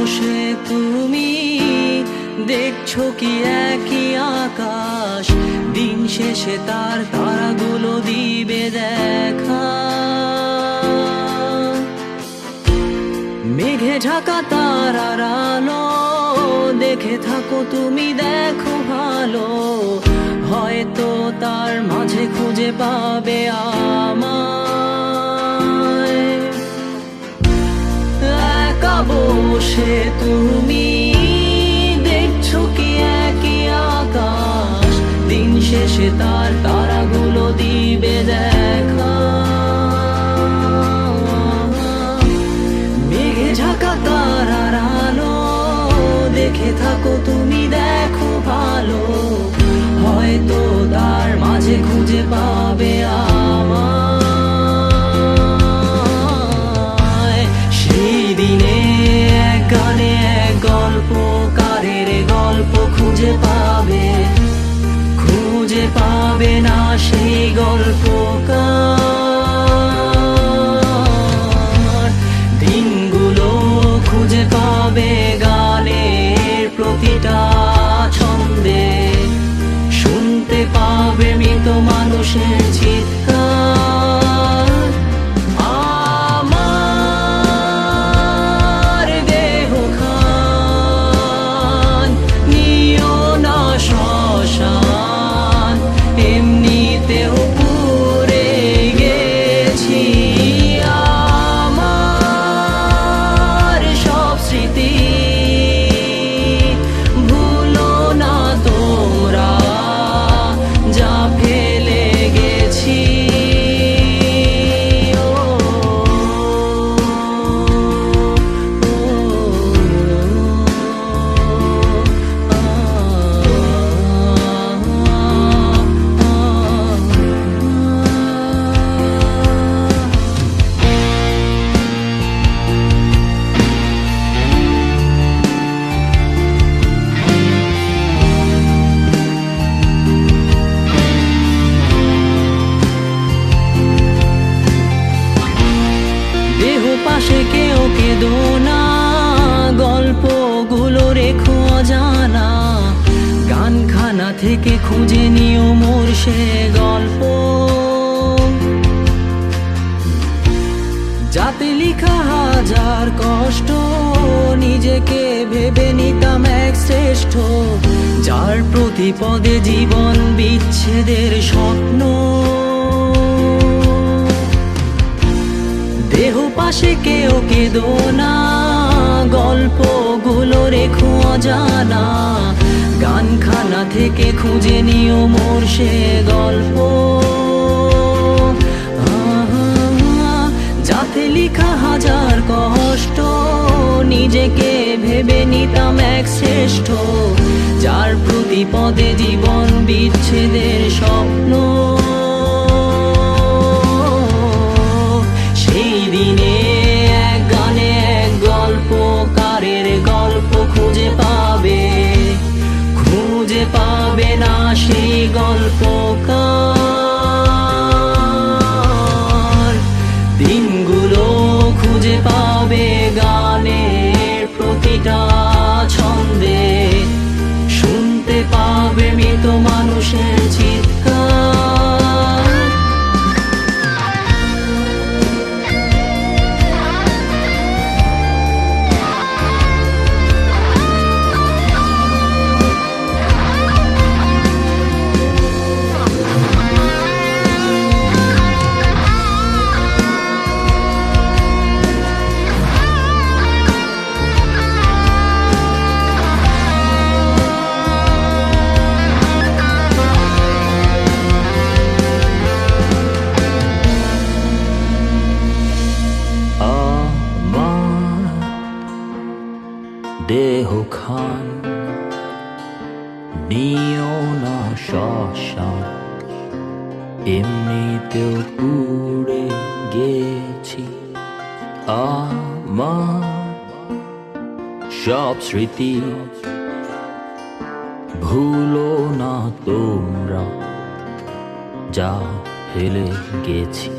বসে তুমি দেখছো কি একই আকাশ, দিন শেষে তার তারাগুলো দিবে দেখা। মেঘে ঢাকা তারার আলো দেখে থাকো তুমি, দেখো ভালো, হয়তো তার মাঝে খুঁজে পাবে আমায়। একা বসে তুমি দেখছো কি একই আকাশ, দিন শেষে তার তারাগুলো দিবে দেখা। মেঘে ঢাকা তারার আলো দেখে থাকো তুমি, দেখো ভালো, হয়তো তার মাঝে খুঁজে পাবে আমায়। সেই দিনে এক গানে এক গল্পকারের গল্প খুঁজে পাবে, খুঁজে পাবে না সেই গল্পকার। দিনগুলো খুঁজে পাবে গানের প্রতিটা ছন্দে, শুনতে পাবে মৃত মানুষের চিৎকার। আমার দেহ খান নিও না শ্মশান, এমনিতেও পুড়ে গেছি। আমার সব স্মৃতি ভুলো না তোমরা, যা ফেলে গেছি। দেহ পাশে কেউ কেঁদো না, গল্পগুলো রেখো অজানা, গানখানা থেকে খুঁজে নিও মোর সে গল্প, যাতে লিখা হাজার কষ্ট নিজেকে ভেবে নিতাম এক শ্রেষ্ঠ, যার প্রতি পদে জীবন বিচ্ছেদের স্বপ্ন। দেহ পাশে কেউ কেঁদো না, গল্পগুলো রেখো অজানা, গানখানা থেকে খুঁজে নিও মোর সে গল্প, যাতে লিখা হাজার কষ্ট নিজেকে ভেবে নিতাম এক শ্রেষ্ঠ, যার প্রতি পদে জীবন বিচ্ছেদের স্বপ্ন। সেই দিনে এক গানে এক গল্পকারের গল্প খুঁজে পাবে, খুঁজে পাবে না সেই গল্পকার। দিনগুলো খুঁজে পাবে গানের প্রতিটা ছন্দে, শুনতে পাবে মৃত মানুষের চিৎকার। দেহ খান নিও না শ্মশান, এমনিতেও পুড়ে গেছি। আমার সব স্মৃতি ভুলো না তোমরা, যা ফেলে গেছি।